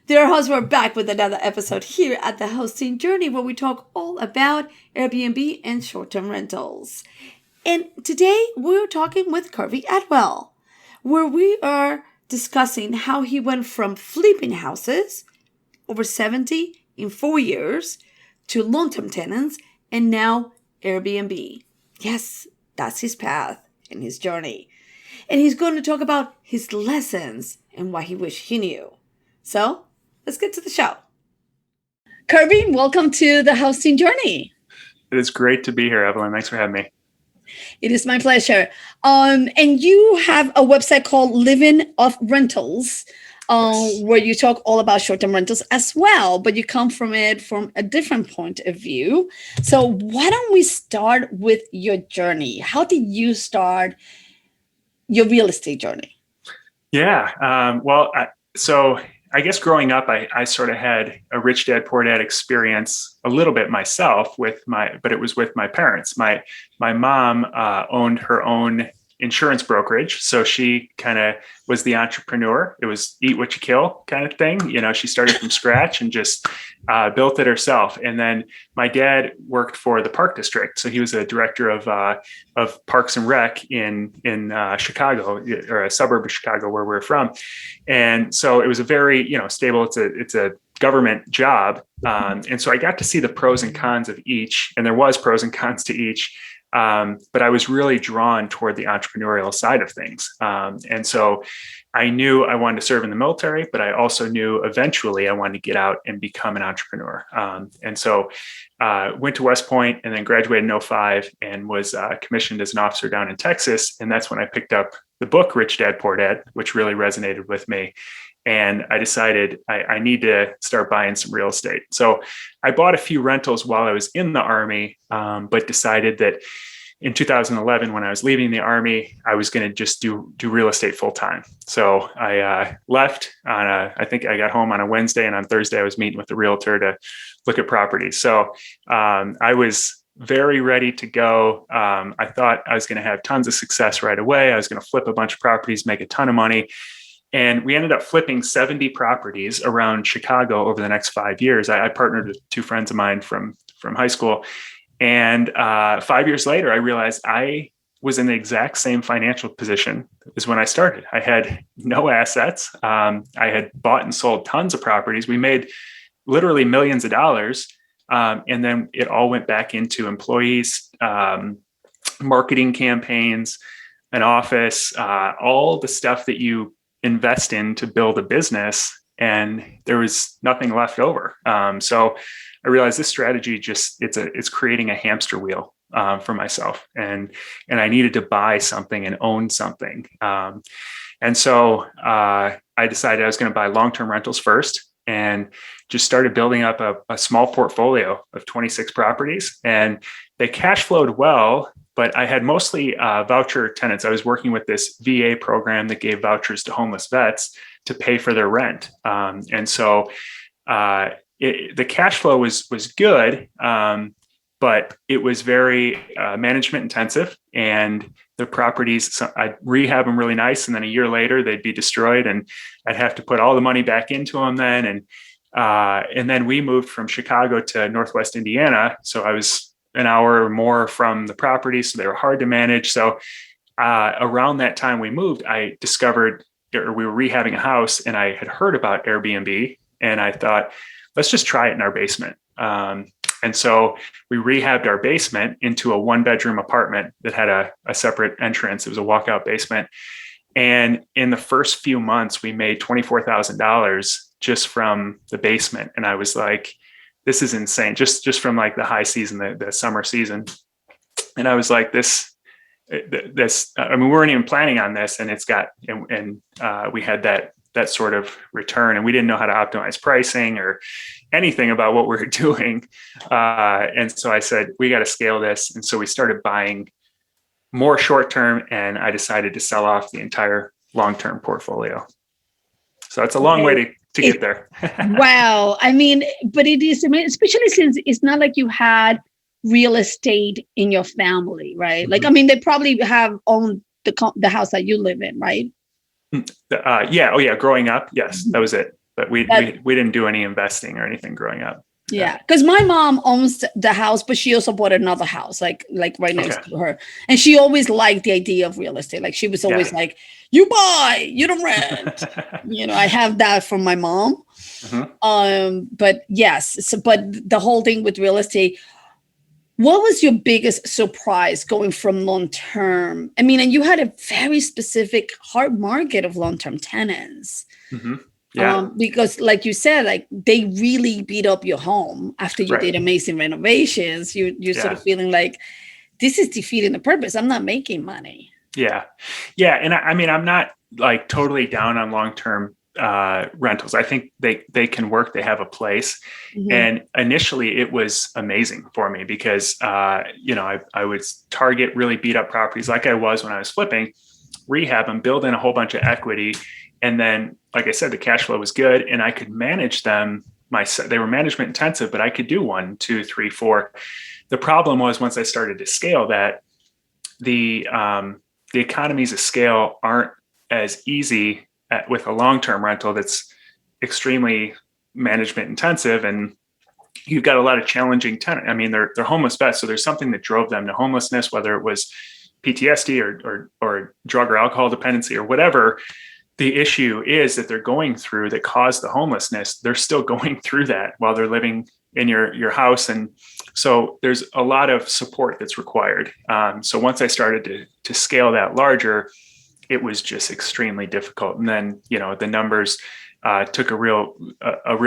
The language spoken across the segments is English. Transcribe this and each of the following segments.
Dear hosts, we're back with another episode here at the Hosting Journey where we talk all about Airbnb and short-term rentals. And today we're talking with Kirby Atwell, where we are discussing how he went from flipping houses, over 70 in 4 years, to long-term tenants, and now Airbnb. Yes, that's his path and his journey. And he's going to talk about his lessons and what he wished he knew. So, let's get to the show. Kirby, welcome to the Hosting Journey. It is great to be here, Evelyn. Thanks for having me. It is my pleasure. And you have a website called Living of Rentals, yes, where you talk all about short-term rentals as well, but you come from it from a different point of view. So why don't we start with your journey? How did you start your real estate journey? Yeah. So I guess growing up, I sort of had a rich dad, poor dad experience a little bit myself but it was with my parents. My mom owned her own insurance brokerage. So she kind of was the entrepreneur. It was eat what you kill kind of thing. You know, she started from scratch and just built it herself. And then my dad worked for the park district. So he was a director of Parks and Rec in Chicago, or a suburb of Chicago where we're from. And so it was a very, stable, it's a government job. And so I got to see the pros and cons of each, and there was pros and cons to each. But I was really drawn toward the entrepreneurial side of things. And so I knew I wanted to serve in the military, but I also knew eventually I wanted to get out and become an entrepreneur. And so went to West Point and then graduated in 2005 and was commissioned as an officer down in Texas. And that's when I picked up the book, Rich Dad, Poor Dad, which really resonated with me. And I decided I need to start buying some real estate. So I bought a few rentals while I was in the Army, but decided that in 2011, when I was leaving the Army, I was going to just do real estate full time. So I left I think I got home on a Wednesday, and on Thursday I was meeting with the realtor to look at properties. So I was very ready to go. I thought I was going to have tons of success right away. I was going to flip a bunch of properties, make a ton of money. And we ended up flipping 70 properties around Chicago over the next 5 years. I partnered with two friends of mine from high school. And 5 years later, I realized I was in the exact same financial position as when I started. I had no assets. I had bought and sold tons of properties. We made literally millions of dollars. And then it all went back into employees, marketing campaigns, an office, all the stuff that you invest in to build a business, and there was nothing left over. So I realized this strategy it's creating a hamster wheel for myself, and I needed to buy something and own something. And so I decided I was going to buy long-term rentals first, and just started building up a small portfolio of 26 properties, and they cash flowed well. But I had mostly voucher tenants. I was working with this VA program that gave vouchers to homeless vets to pay for their rent. And so the cash flow was good, but it was very management intensive. And the properties, I'd rehab them really nice, and then a year later they'd be destroyed, and I'd have to put all the money back into them then. And then we moved from Chicago to Northwest Indiana. So I was an hour or more from the property, so they were hard to manage. So around that time we moved, I discovered, or we were rehabbing a house, and I had heard about Airbnb, and I thought, let's just try it in our basement. And so we rehabbed our basement into a 1-bedroom apartment that had a separate entrance. It was a walkout basement. And in the first few months, we made $24,000 just from the basement. And I was like, this is insane. Just from like the high season, the summer season. And I was like, we weren't even planning on this, and we had that sort of return, and we didn't know how to optimize pricing or anything about what we were doing. And so I said, we got to scale this. And so we started buying more short-term, and I decided to sell off the entire long-term portfolio. So it's a long way to get there. Wow. I mean, but it is, especially since it's not like you had real estate in your family, right? Mm-hmm. Like, I mean, they probably have owned the house that you live in, right? Yeah. Oh yeah. Growing up. Yes, that was it. but we didn't do any investing or anything growing up. Yeah, because my mom owns the house, but she also bought another house, like right next to her, and she always liked the idea of real estate. Like she was always like, "You buy, you don't rent." I have that from my mom. But yes, but the whole thing with real estate. What was your biggest surprise going from long term? I mean, and you had a very specific hard market of long term tenants. Yeah. Because like you said, like they really beat up your home after you did amazing renovations. You're sort of feeling like this is defeating the purpose. I'm not making money. Yeah. Yeah. And I mean, I'm not like totally down on long-term rentals. I think they can work. They have a place. And initially it was amazing for me because, I would target really beat up properties like I was when I was flipping, rehab them, build in a whole bunch of equity. And then, like I said, the cash flow was good and I could manage them. They were management intensive, but I could do 1, 2, 3, 4. The problem was once I started to scale that, the economies of scale aren't as easy with a long-term rental that's extremely management intensive. And you've got a lot of challenging tenants. I mean, they're homeless vets. So there's something that drove them to homelessness, whether it was PTSD or drug or alcohol dependency or whatever. The issue is that they're going through that caused the homelessness. They're still going through that while they're living in your house. And so there's a lot of support that's required. So once I started to scale that larger, it was just extremely difficult. And then, the numbers took a real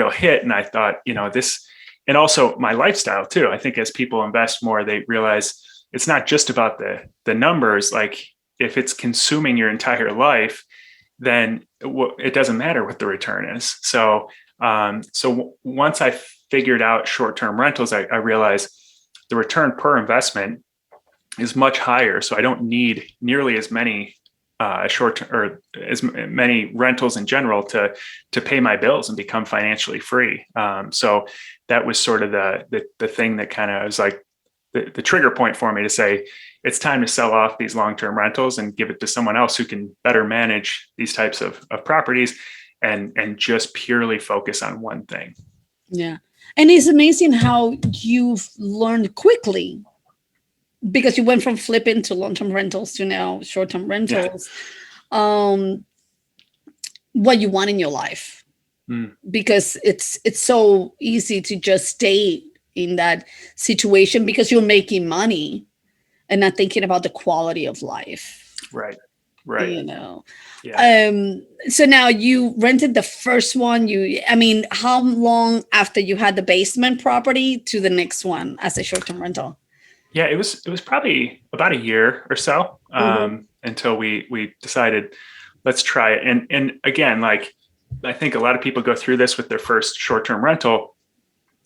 hit. And I thought, this, and also my lifestyle too. I think as people invest more, they realize it's not just about the numbers. Like if it's consuming your entire life, then it doesn't matter what the return is. So once I figured out short-term rentals, I realized the return per investment is much higher. So I don't need nearly as many short-term or as many rentals in general to pay my bills and become financially free. So that was sort of the thing that kind of was like the trigger point for me to say, it's time to sell off these long-term rentals and give it to someone else who can better manage these types of properties and just purely focus on one thing. Yeah. And it's amazing how you've learned quickly because you went from flipping to long-term rentals to now short-term rentals. Yeah. What you want in your life, because it's so easy to just stay in that situation because you're making money and not thinking about the quality of life. Right. Yeah. So now you rented the first one. How long after you had the basement property to the next one as a short-term rental? Yeah, it was probably about a year or so until we decided let's try it. And again, like I think a lot of people go through this with their first short-term rental.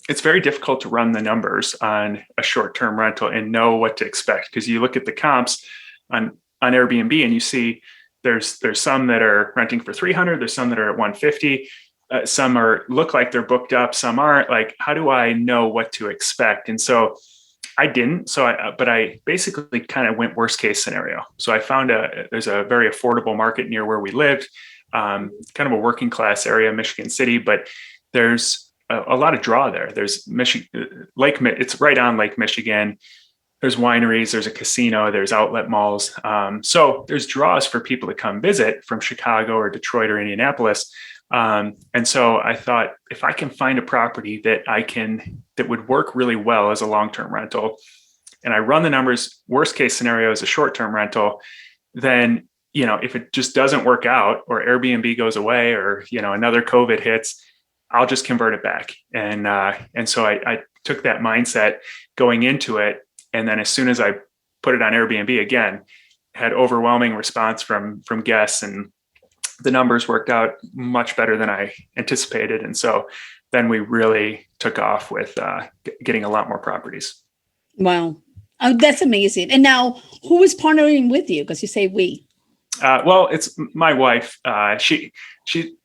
It's very difficult to run the numbers on a short-term rental and know what to expect because you look at the comps on Airbnb and you see there's some that are renting for $300, there's some that are at $150, some look like they're booked up, some aren't. Like, how do I know what to expect? And so I didn't. But I basically kind of went worst case scenario. So I found there's a very affordable market near where we lived, kind of a working class area, Michigan City, but there's a lot of draw there. There's it's right on Lake Michigan. There's wineries, there's a casino, there's outlet malls. So there's draws for people to come visit from Chicago or Detroit or Indianapolis. And so I thought if I can find a property that would work really well as a long-term rental, and I run the numbers, worst case scenario is a short-term rental, then, if it just doesn't work out or Airbnb goes away or, another COVID hits, I'll just convert it back. And so I took that mindset going into it. And then as soon as I put it on Airbnb again, had overwhelming response from guests, and the numbers worked out much better than I anticipated. And so then we really took off with getting a lot more properties. Wow. Oh, that's amazing. And now who is partnering with you? Because you say we. Well, it's my wife. She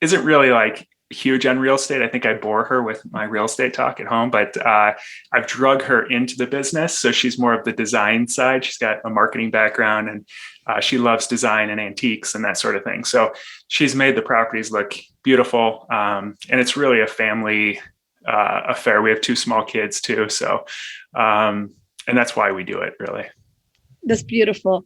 isn't really like huge on real estate. I think I bore her with my real estate talk at home, but I've drug her into the business. So she's more of the design side. She's got a marketing background and she loves design and antiques and that sort of thing. So she's made the properties look beautiful. And it's really a family affair. We have 2 small kids too. So, and that's why we do it, really. That's beautiful.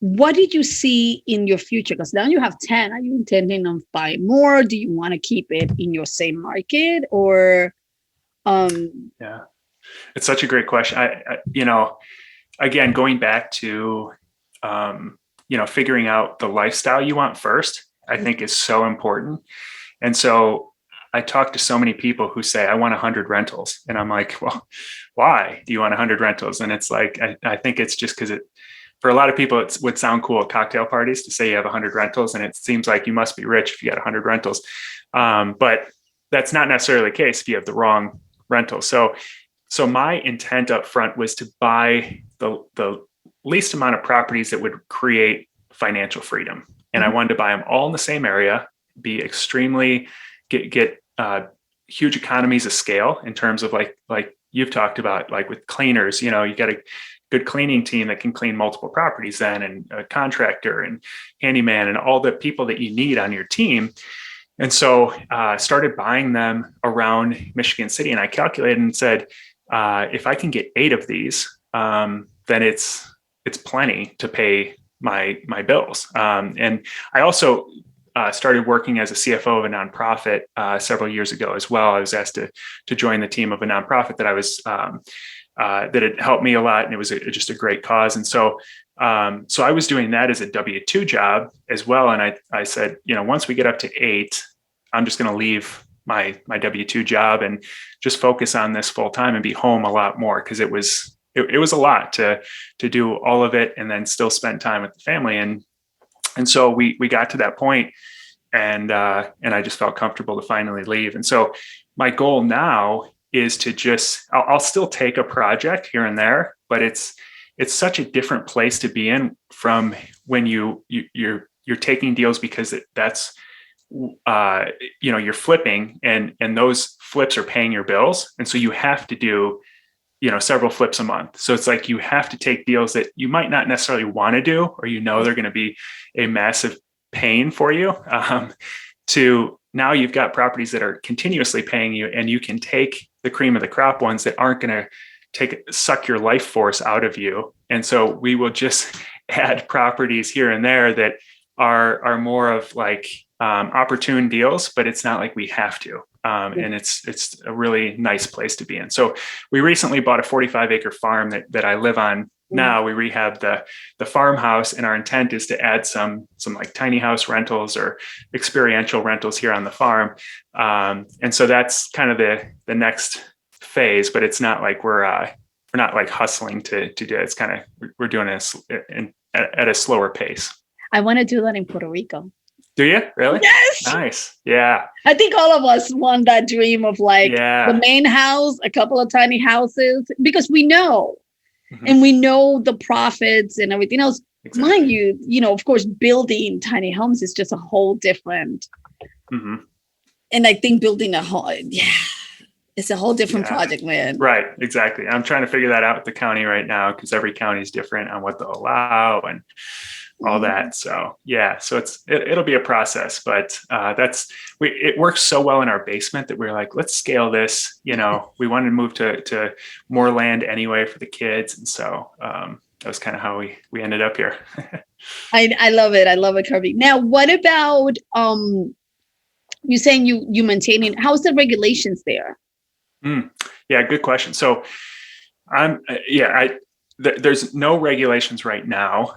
What did you see in your future? Because now you have 10. Are you intending on buying more? Do you want to keep it in your same market, or Yeah, it's such a great question. Again, going back to, figuring out the lifestyle you want first, I think is so important. And so I talk to so many people who say, I want 100 rentals. And I'm like, well, why do you want 100 rentals? And it's like, I think it's just because for a lot of people, it would sound cool at cocktail parties to say you have 100 rentals. And it seems like you must be rich if you got 100 rentals. But that's not necessarily the case if you have the wrong rental. So my intent up front was to buy the least amount of properties that would create financial freedom. And I wanted to buy them all in the same area, be extremely, get huge economies of scale in terms of like you've talked about, like with cleaners, you got a good cleaning team that can clean multiple properties then, and a contractor and handyman and all the people that you need on your team. And so started buying them around Michigan City. And I calculated and said, if I can get 8 of these, then it's plenty to pay my bills. And I also started working as a CFO of a nonprofit several years ago as well. I was asked to join the team of a nonprofit that I was that had helped me a lot, and it was just a great cause. And so I was doing that as a W-2 job as well. And I said, once we get up to 8, I'm just going to leave my W-2 job and just focus on this full time and be home a lot more, because it was a lot to do all of it and then still spend time with the family. And so we got to that point, and I just felt comfortable to finally leave. And so my goal now is to I'll still take a project here and there, but it's such a different place to be in from when you're taking deals, because that's you're flipping, and those flips are paying your bills. And so you have to do, several flips a month. So it's like you have to take deals that you might not necessarily want to do, or they're going to be a massive pain for you, to now you've got properties that are continuously paying you, and you can take the cream of the crop ones that aren't going to suck your life force out of you. And so we will just add properties here and there that are more of like opportune deals, but it's not like we have to. And it's a really nice place to be in. So we recently bought a 45-acre farm that I live on now. We rehabbed the farmhouse, and our intent is to add some like tiny house rentals or experiential rentals here on the farm. And so that's kind of the next phase, but it's not like we're not like hustling to do it. It's kind of, we're doing it at a slower pace. I want to do that in Puerto Rico. Do you really? Yes. Nice. Yeah. I think all of us want that dream of the main house, a couple of tiny houses, because we know, and we know the profits and everything else. Exactly. Mind you, of course, building tiny homes is just a whole different. And I think building a home, it's a whole different project, man. Right. Exactly. I'm trying to figure that out with the county right now, because every county is different on what they'll allow and all that. So it'll be a process, but it works so well in our basement that we're like, let's scale this. We wanted to move to more land anyway for the kids. And so that was kind of how we ended up here. I love it. I love it, Kirby. Now, what about you saying you maintaining, how's the regulations there? Yeah, good question. So there's no regulations right now.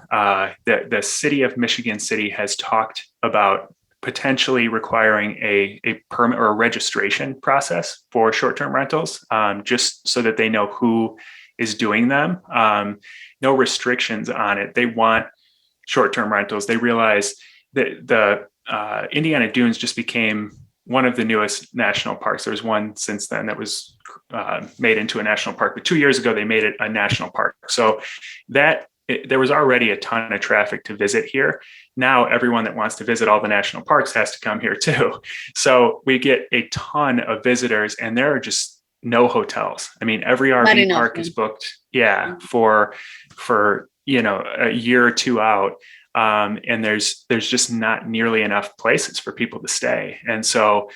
The city of Michigan City has talked about potentially requiring a permit or a registration process for short-term rentals, just so that they know who is doing them. No restrictions on it. They want short-term rentals. They realize that the Indiana Dunes just became one of the newest national parks. There's one since then that was made into a national park, but 2 years ago they made it a national park. So there was already a ton of traffic to visit here. Now everyone that wants to visit all the national parks has to come here too. So we get a ton of visitors, and there are just no hotels. I mean, every RV park is booked. For a year or two out. and there's just not nearly enough places for people to stay. And so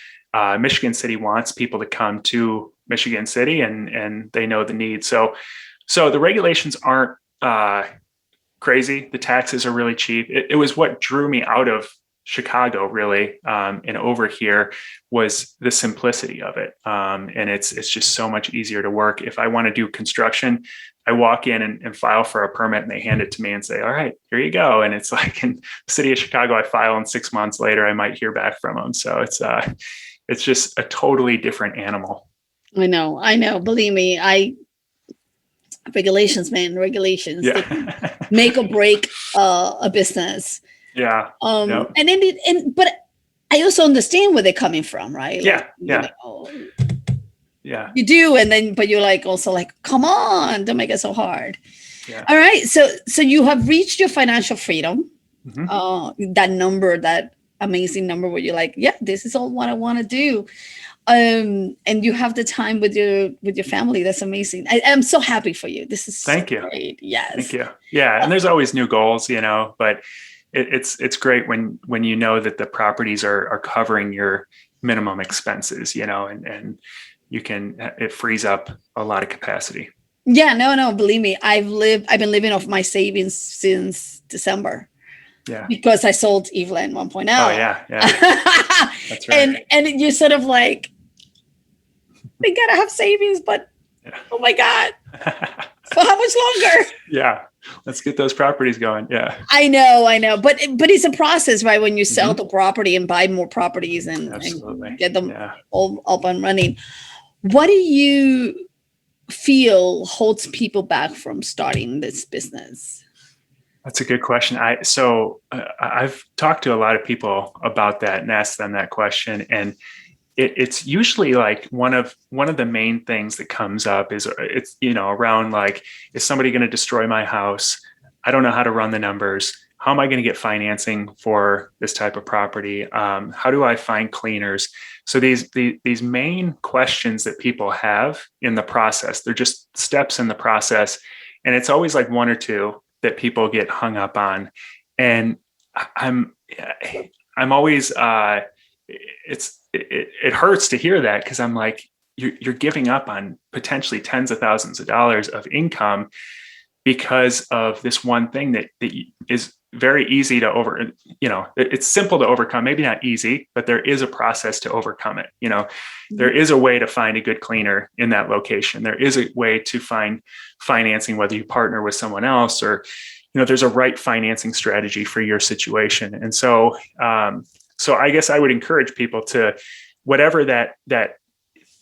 Michigan City wants people to come to Michigan City, and they know the need. So the regulations aren't crazy. The taxes are really cheap. It was what drew me out of Chicago, really, and over here, was the simplicity of it. And it's just so much easier to work. If I want to do construction, I walk in and file for a permit, and they hand it to me and say, all right, here you go. And it's like in the city of Chicago, I file, and 6 months later, I might hear back from them. So it's just a totally different animal. I know. Believe me, regulations, man, regulations. Yeah. They can make or break a business. Yeah. Yep. But I also understand where they're coming from, right? Yeah. Like, yeah. You do, but you're like also like, come on, don't make it so hard. Yeah. All right. So you have reached your financial freedom. Mm-hmm. That amazing number where you're like, yeah, this is all what I want to do. And you have the time with your family. That's amazing. I'm so happy for you. This is Thank you. Great. Yes. Thank you. Yeah. And there's always new goals, but it's great when you know that the properties are covering your minimum expenses, and it frees up a lot of capacity. Yeah, no, believe me. I've been living off my savings since December. Yeah. Because I sold Evelyn 1.0. Oh yeah. That's right. And you're sort of like, we gotta have savings, but oh my God. For how much longer? Yeah. Let's get those properties going. Yeah. I know. But it's a process, right? When you sell the property and buy more properties and get them all up and running. What do you feel holds people back from starting this business? That's a good question. I've talked to a lot of people about that and asked them that question. And it's usually like one of the main things that comes up is it's, around like, is somebody going to destroy my house? I don't know how to run the numbers. How am I going to get financing for this type of property? How do I find cleaners? So these main questions that people have in the process, they're just steps in the process. And it's always like one or two that people get hung up on. And I'm always, it hurts to hear that, because I'm like, you're giving up on potentially tens of thousands of dollars of income because of this one thing that is very easy to it's simple to overcome. Maybe not easy, but there is a process to overcome it. There is a way to find a good cleaner in that location. There is a way to find financing, whether you partner with someone else or, there's a right financing strategy for your situation. And so I guess I would encourage people to, whatever that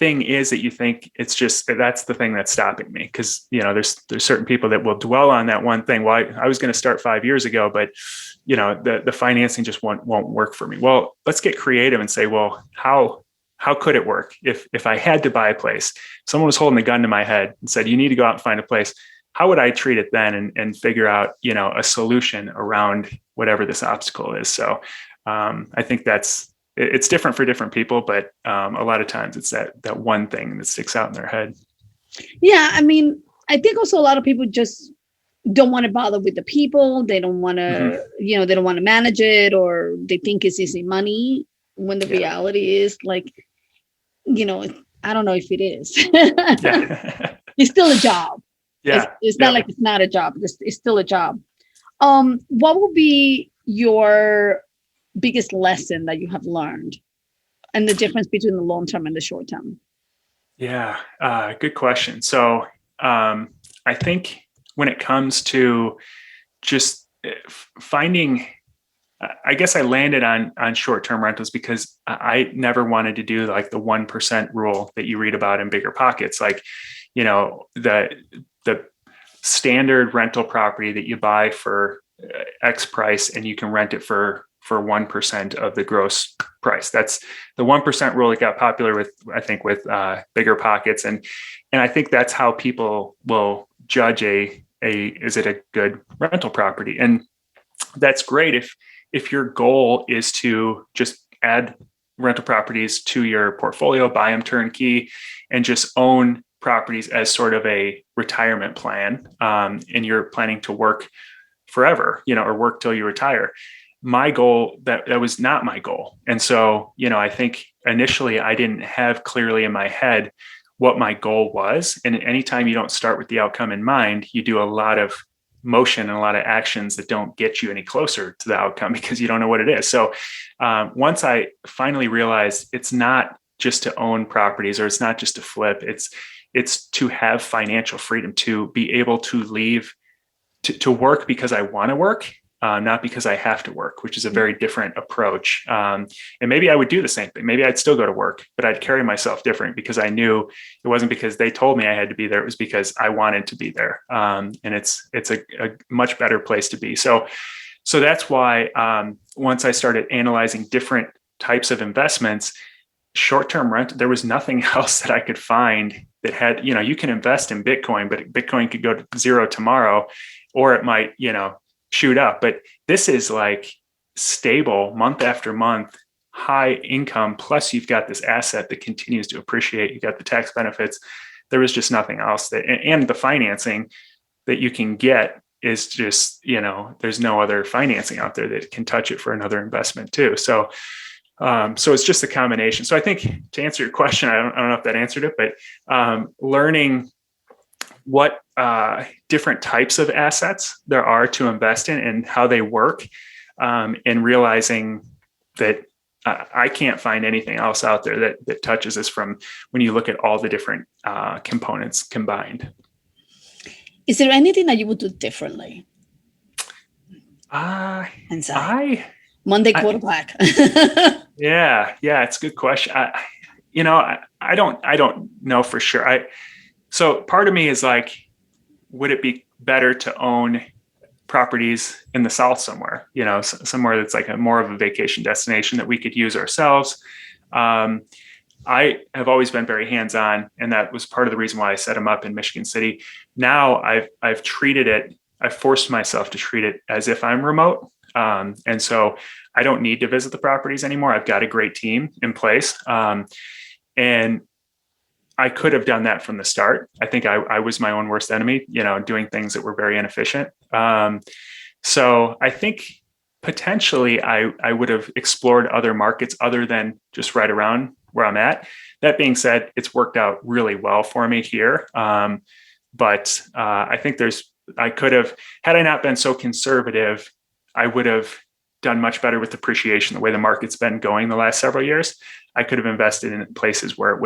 thing is that you think that's the thing that's stopping me. Cause there's certain people that will dwell on that one thing. Well, I was going to start 5 years ago, but the financing just won't work for me. Well, let's get creative and say, well, how could it work? If I had to buy a place, someone was holding a gun to my head and said, you need to go out and find a place. How would I treat it then and figure out, a solution around whatever this obstacle is? So I think it's different for different people, but a lot of times it's that one thing that sticks out in their head. Yeah. I mean, I think also a lot of people just don't want to bother with the people. They don't want to, they don't want to manage it, or they think it's easy money when the reality is like, I don't know if it is. It's still a job. Yeah. It's not like it's not a job. It's still a job. What will be your biggest lesson that you have learned and the difference between the long term and the short term? Yeah, good question. So I think when it comes to just finding, I guess I landed on short-term rentals because I never wanted to do like the 1% rule that you read about in Bigger Pockets. Like, the standard rental property that you buy for X price and you can rent it for 1% of the gross price. That's the 1% rule that got popular with Bigger Pockets. And I think that's how people will judge is it a good rental property? And that's great if your goal is to just add rental properties to your portfolio, buy them turnkey, and just own properties as sort of a retirement plan. And you're planning to work forever, or work till you retire. My goal, that was not my goal. And so, I think initially I didn't have clearly in my head what my goal was. And anytime you don't start with the outcome in mind, you do a lot of motion and a lot of actions that don't get you any closer to the outcome because you don't know what it is. So once I finally realized it's not just to own properties, or it's not just to flip, it's to have financial freedom, to be able to leave, to work because I want to work, not because I have to work, which is a very different approach. And maybe I would do the same thing. Maybe I'd still go to work, but I'd carry myself different because I knew it wasn't because they told me I had to be there. It was because I wanted to be there. And it's a much better place to be. So that's why once I started analyzing different types of investments, short-term rent, there was nothing else that I could find that had, you can invest in Bitcoin, but Bitcoin could go to zero tomorrow, or it might, shoot up. But this is like stable month after month, high income. Plus you've got this asset that continues to appreciate. You got the tax benefits. There was just nothing else and the financing that you can get is just, there's no other financing out there that can touch it for another investment too. So it's just a combination. So I think to answer your question, I don't know if that answered it, but learning what different types of assets there are to invest in and how they work, and realizing that I can't find anything else out there that touches this from when you look at all the different components combined. Is there anything that you would do differently? Monday quarterback. Yeah, it's a good question. I don't know for sure. So part of me is like, would it be better to own properties in the South somewhere, somewhere that's like more of a vacation destination that we could use ourselves? I have always been very hands-on, and that was part of the reason why I set them up in Michigan City. Now I've forced myself to treat it as if I'm remote. And so I don't need to visit the properties anymore. I've got a great team in place. And I could have done that from the start. I think I was my own worst enemy, doing things that were very inefficient. So I think potentially I would have explored other markets other than just right around where I'm at. That being said, it's worked out really well for me here. But I think I could have, had I not been so conservative, I would have done much better with appreciation the way the market's been going the last several years. I could have invested in places where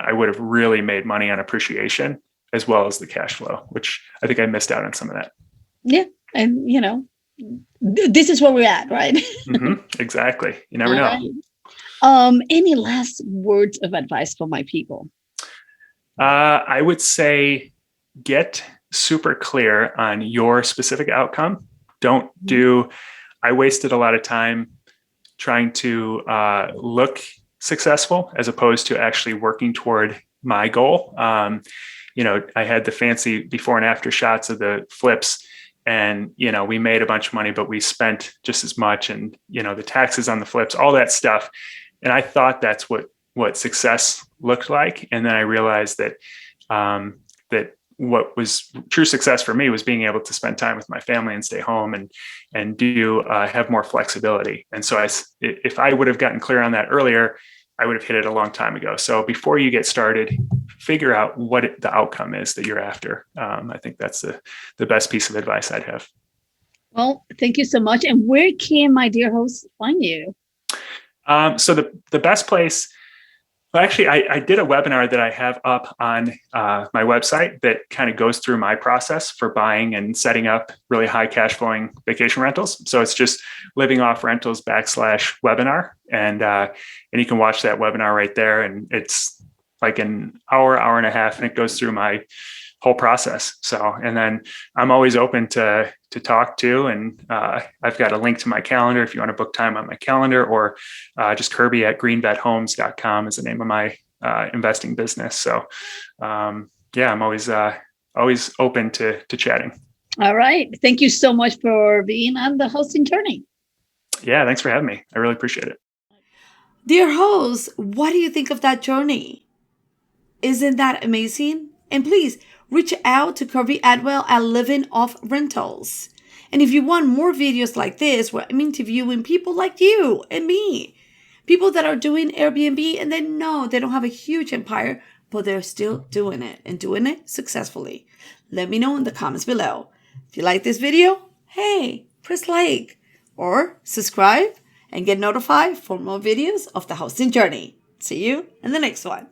I would have really made money on appreciation as well as the cash flow, which I think I missed out on some of that. Yeah. And, this is where we're at, right? Mm-hmm. Exactly. You never know. Right. Any last words of advice for my people? I would say get super clear on your specific outcome. I wasted a lot of time trying to look successful as opposed to actually working toward my goal. I had the fancy before and after shots of the flips, and, we made a bunch of money, but we spent just as much, and, the taxes on the flips, all that stuff. And I thought that's what success looked like. And then I realized that what was true success for me was being able to spend time with my family and stay home and have more flexibility. And so if I would have gotten clear on that earlier, I would have hit it a long time ago. So before you get started, figure out what the outcome is that you're after. I think that's the best piece of advice I'd have. Well, thank you so much. And where can my dear host find you? So the best place, well, actually, I did a webinar that I have up on my website that kind of goes through my process for buying and setting up really high cash flowing vacation rentals. So it's just living off rentals /webinar. And you can watch that webinar right there. And it's like an hour and a half, and it goes through my whole process. So, and then I'm always open to talk to, and I've got a link to my calendar if you want to book time on my calendar, or just Kirby at greenvethomes.com is the name of my investing business. So I'm always open to chatting. All right. Thank you so much for being on the hosting journey. Yeah, thanks for having me. I really appreciate it. Dear host, what do you think of that journey? Isn't that amazing? And please reach out to Kirby Atwell at Living Off Rentals. And if you want more videos like this, where I'm interviewing people like you and me, people that are doing Airbnb and they know they don't have a huge empire, but they're still doing it and doing it successfully. Let me know in the comments below. If you like this video, hey, press like or subscribe and get notified for more videos of the hosting journey. See you in the next one.